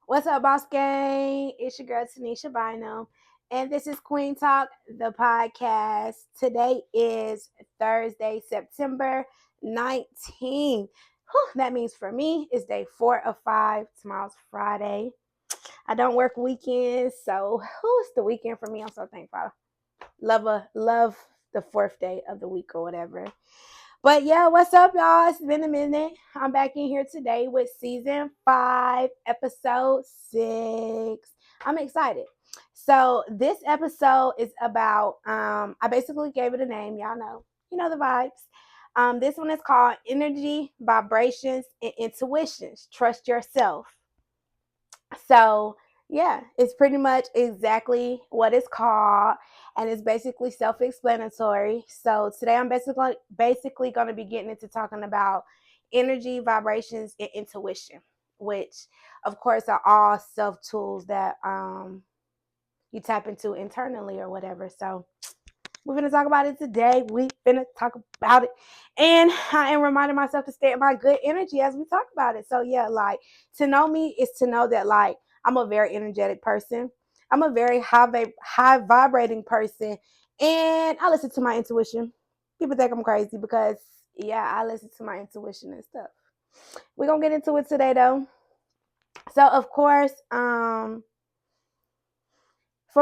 What's up, boss gang? It's your girl Tanisha Bynum, and this is Queen Talk, the podcast. Today is Thursday, September 19th. That means for me, it's day 4 of 5. Tomorrow's Friday. I don't work weekends, so who's the weekend for me? I'm so thankful. Love the fourth day of the week or whatever. But yeah, what's up, y'all? It's been a minute. I'm back in here today with season 5, episode 6. I'm excited. So this episode is about I basically gave it a name, y'all know. You know the vibes. This one is called Energy, Vibrations, and Intuitions. Trust yourself. So yeah, it's pretty much exactly what it's called, and it's basically self-explanatory. So today I'm basically going to be getting into talking about energy, vibrations, and intuition, which of course are all self tools that you tap into internally or whatever. So we're going to talk about it today. We're going to talk about it. And I am reminding myself to stay in my good energy as we talk about it. So, yeah, like to know me is to know that, like, I'm a very energetic person. I'm a very high vibrating person. And I listen to my intuition. People think I'm crazy because, yeah, I listen to my intuition and stuff. We're going to get into it today, though. So, of course, for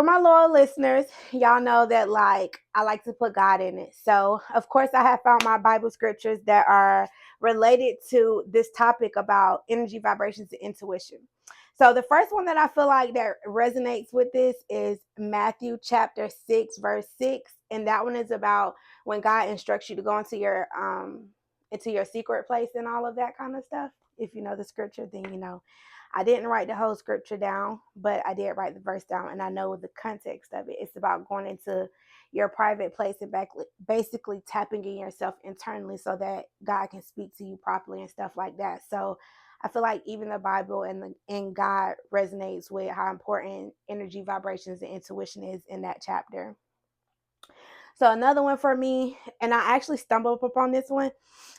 my loyal listeners, y'all know that like I like to put God in it. So, of course, I have found my Bible scriptures that are related to this topic about energy, vibrations, and intuition. So, the first one that I feel like that resonates with this is Matthew chapter 6, verse 6, and that one is about when God instructs you to go into your secret place and all of that kind of stuff. If you know the scripture, then you know. I didn't write the whole scripture down, but I did write the verse down, and I know the context of it. It's about going into your private place and basically tapping in yourself internally so that God can speak to you properly and stuff like that. So I feel like even the Bible and God resonates with how important energy, vibrations, and intuition is in that chapter. So another one for me, and I actually stumbled upon this one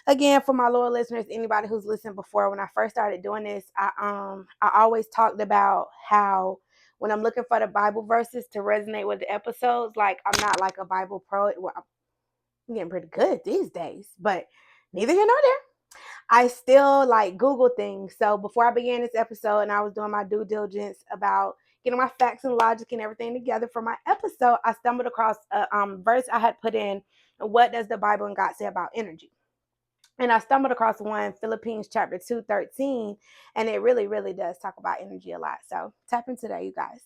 again for my loyal listeners. Anybody who's listened before, when I first started doing this, I always talked about how when I'm looking for the Bible verses to resonate with the episodes, like I'm not like a Bible pro. Well, I'm getting pretty good these days, but neither here nor there. I still like Google things. So before I began this episode and I was doing my due diligence about getting my facts and logic and everything together for my episode, I stumbled across a verse I had put in, what does the Bible and God say about energy? And I stumbled across one, Philippines chapter 2:13, and it really, really does talk about energy a lot. So tap into that, you guys.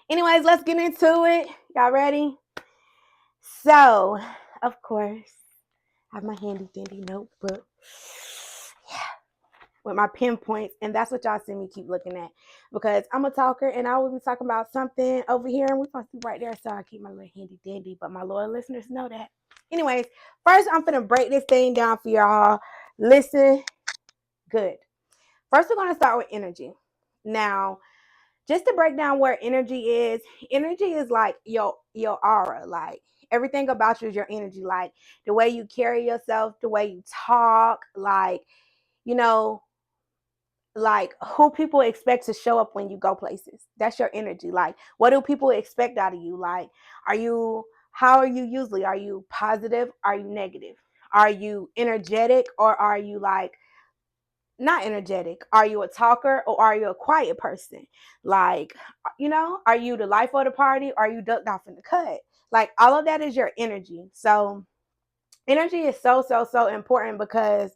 Anyways, let's get into it. Y'all ready? So, of course, I have my handy dandy notebook. Yeah, with my pinpoints, and that's what y'all see me keep looking at because I'm a talker and I will be talking about something over here and we're supposed to be right there, so I keep my little handy dandy, but my loyal listeners know that. Anyways, first I'm gonna break this thing down for y'all. Listen good. First, we're gonna start with energy. Now, just to break down where energy is like your aura, like everything about you is your energy, like the way you carry yourself, the way you talk, like you know, like who people expect to show up when you go places. That's your energy. Like, what do people expect out of you? Like, how are you usually? Are you positive? Are you negative? Are you energetic or are you like not energetic? Are you a talker or are you a quiet person? Like, are you the life of the party or are you ducked off in the cut? Like, all of that is your energy. So, energy is so, so, so important because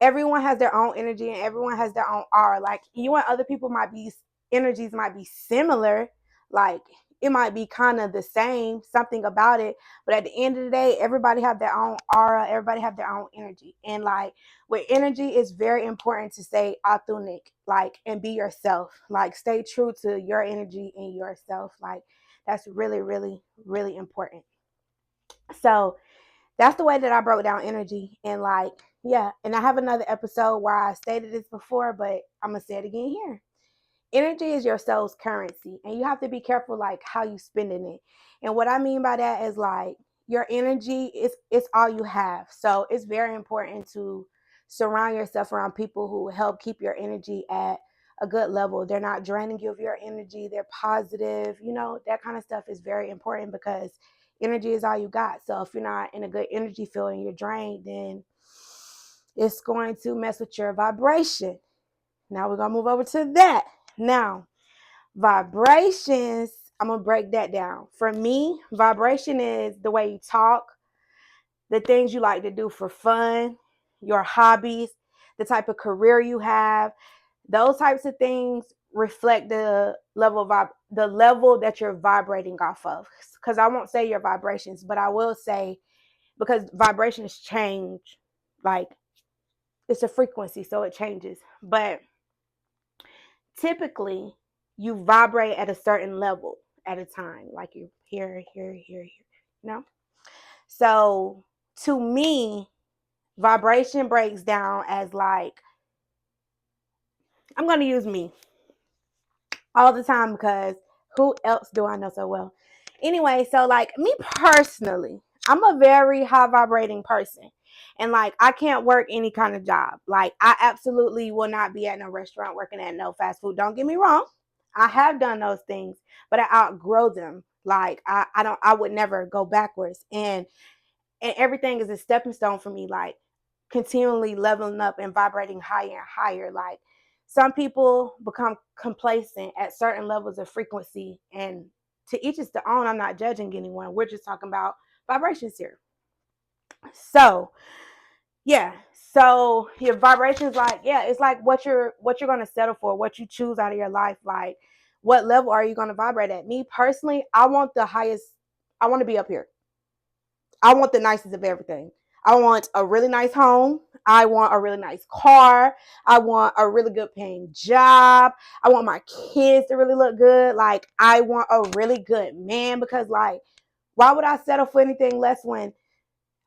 everyone has their own energy and everyone has their own aura. Like you and other people energies might be similar, like it might be kind of the same, something about it, but at the end of the day, everybody have their own aura, everybody have their own energy. And like with energy, it's very important to stay authentic, like and be yourself, like stay true to your energy and yourself. Like that's really, really, really important. So that's the way that I broke down energy. And like, yeah, and I have another episode where I stated this before, but I'm gonna say it again here. Energy is your soul's currency, and you have to be careful like how you spending it. And what I mean by that is like your energy is it's all you have. So it's very important to surround yourself around people who help keep your energy at a good level. They're not draining you of your energy. They're positive. That kind of stuff is very important because energy is all you got. So if you're not in a good energy field and you're drained, then it's going to mess with your vibration. Now we're going to move over to that. Now, vibrations, I'm going to break that down. For me, vibration is the way you talk, the things you like to do for fun, your hobbies, the type of career you have. Those types of things reflect the level that you're vibrating off of. Because I won't say your vibrations, but I will say, because vibrations change, like it's a frequency, so it changes. But typically, you vibrate at a certain level at a time, like you here, here, here, here. So to me, vibration breaks down as like, I'm going to use me all the time because who else do I know so well? Anyway, so like me personally, I'm a very high vibrating person. And like I can't work any kind of job. Like I absolutely will not be at no restaurant working at no fast food. Don't get me wrong. I have done those things, but I outgrow them. Like I would never go backwards. And everything is a stepping stone for me, like continually leveling up and vibrating higher and higher. Like some people become complacent at certain levels of frequency, and to each is their own. I'm not judging anyone. We're just talking about vibrations here. So yeah, so your vibrations, like, yeah, it's like what you're going to settle for, what you choose out of your life. Like what level are you going to vibrate at? Me personally, I want the highest. I want to be up here. I want the nicest of everything. I want a really nice home. I want a really nice car. I want a really good paying job. I want my kids to really look good. Like, I want a really good man because, like, why would I settle for anything less when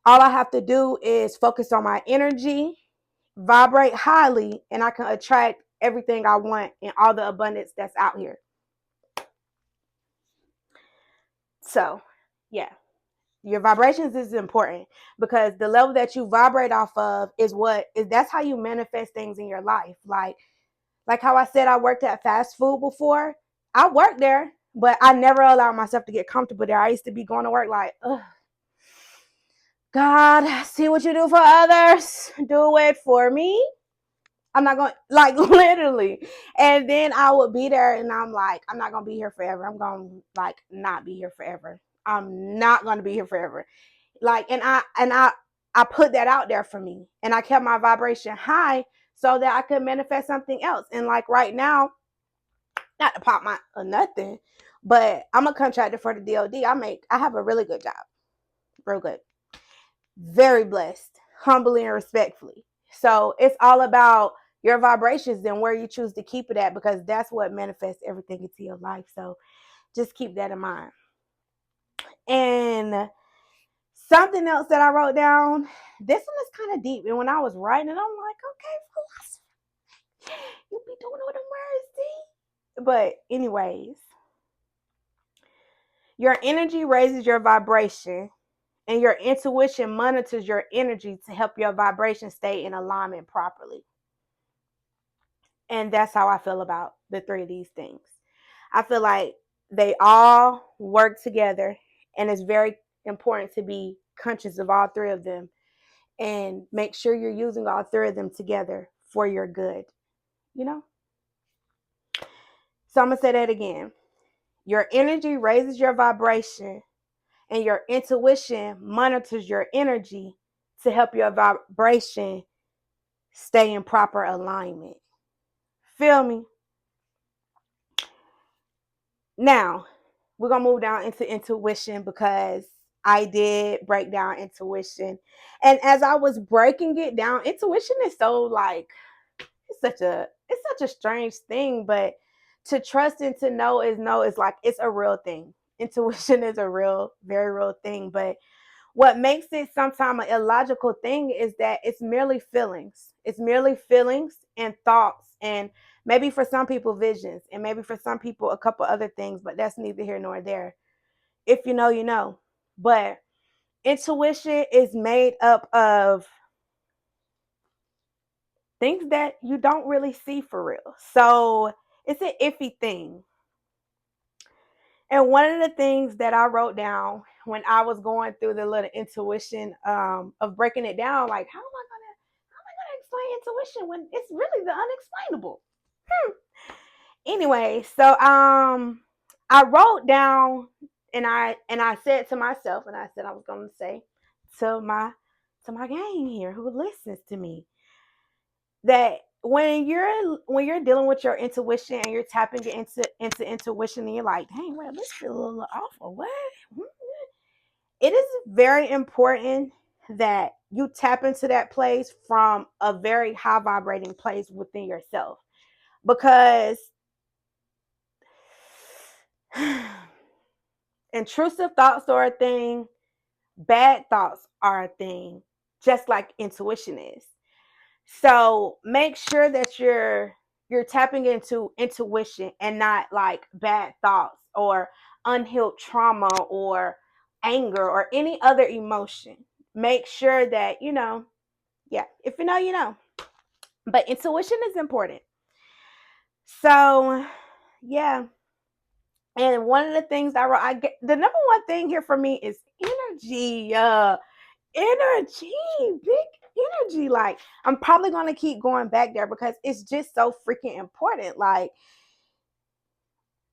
all I have to do is focus on my energy, vibrate highly, and I can attract everything I want and all the abundance that's out here. So, yeah. Your vibrations is important because the level that you vibrate off of that's how you manifest things in your life. Like how I said, I worked at fast food before. I worked there, but I never allowed myself to get comfortable there. I used to be going to work like, ugh, God, see what you do for others, do it for me. I'm not going, like, literally. And then I would be there and I'm like, I'm not going to be here forever. I'm going to, like, not be here forever. I'm not going to be here forever. Like, and I put that out there for me, and I kept my vibration high so that I could manifest something else. And like right now, not to pop my or nothing, but I'm a contractor for the DOD. I have a really good job, real good, very blessed, humbly and respectfully. So it's all about your vibrations and where you choose to keep it at, because that's what manifests everything into your life. So just keep that in mind. And something else that I wrote down, this one is kind of deep. And when I was writing it, I'm like, okay, philosophy, you be doing all the words, see? But anyways, your energy raises your vibration, and your intuition monitors your energy to help your vibration stay in alignment properly. And that's how I feel about the three of these things. I feel like they all work together, and it's very important to be conscious of all three of them and make sure you're using all three of them together for your good, you know? So I'm going to say that again. Your energy raises your vibration, and your intuition monitors your energy to help your vibration stay in proper alignment. Feel me? Now, we're going to move down into intuition because I did break down intuition. And as I was breaking it down, intuition is so like, it's such a strange thing, but to trust and to know is like, it's a real thing. Intuition is a real, very real thing. But what makes it sometimes an illogical thing is that it's merely feelings. It's merely feelings and thoughts, and maybe for some people visions, and maybe for some people a couple other things, but that's neither here nor there. If you know, you know. But intuition is made up of things that you don't really see for real. So it's an iffy thing. And one of the things that I wrote down when I was going through the little intuition of breaking it down, like how am I gonna explain intuition when it's really the unexplainable? Anyway, so I wrote down and I said to myself, and I said I was gonna say to my gang here who listens to me, that when you're dealing with your intuition and you're tapping into intuition and you're like, dang, well, this feels a little off or what? It is very important that you tap into that place from a very high vibrating place within yourself, because intrusive thoughts are a thing, bad thoughts are a thing, just like intuition is. So make sure that you're tapping into intuition and not like bad thoughts or unhealed trauma or anger or any other emotion. Make sure that yeah, if you know, you know. But intuition is important. So yeah. And one of the things I get, the number one thing here for me is energy. Energy, big energy. Like, I'm probably gonna keep going back there because it's just so freaking important. Like,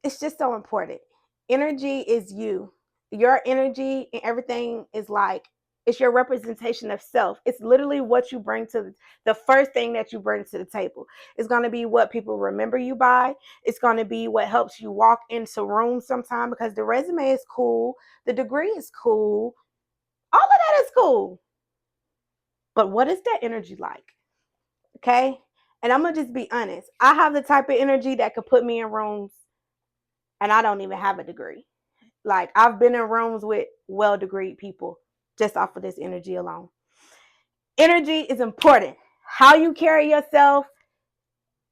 it's just so important. Energy is you. Your energy and everything is like, it's your representation of self. It's literally what you bring to the first thing that you bring to the table. It's going to be what people remember you by. It's going to be what helps you walk into rooms sometime, because the resume is cool, the degree is cool, all of that is cool. But what is that energy like? Okay. And I'm going to just be honest. I have the type of energy that could put me in rooms and I don't even have a degree. Like, I've been in rooms with well degreed people just off of this energy alone. Energy is important. How you carry yourself,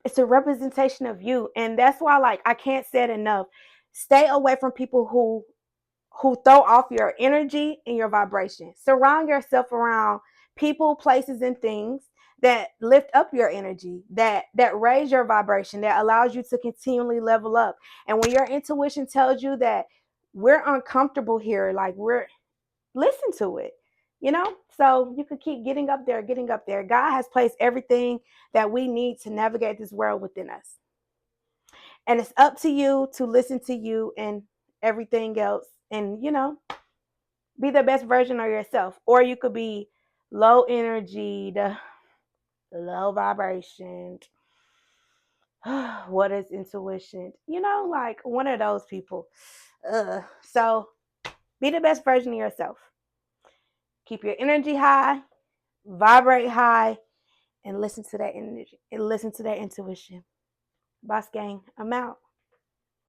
it's a representation of you. And that's why, like, I can't say it enough. Stay away from people who throw off your energy and your vibration. Surround yourself around people, places, and things that lift up your energy, that raise your vibration, that allows you to continually level up. And when your intuition tells you that we're uncomfortable here, like, we're listen to it, so you could keep getting up there, getting up there. God has placed everything that we need to navigate this world within us. And it's up to you to listen to you and everything else. And be the best version of yourself. Or you could be low energy, low vibration. What is intuition? Like one of those people. So be the best version of yourself. Keep your energy high, vibrate high, and listen to that energy and listen to that intuition. Boss gang, I'm out.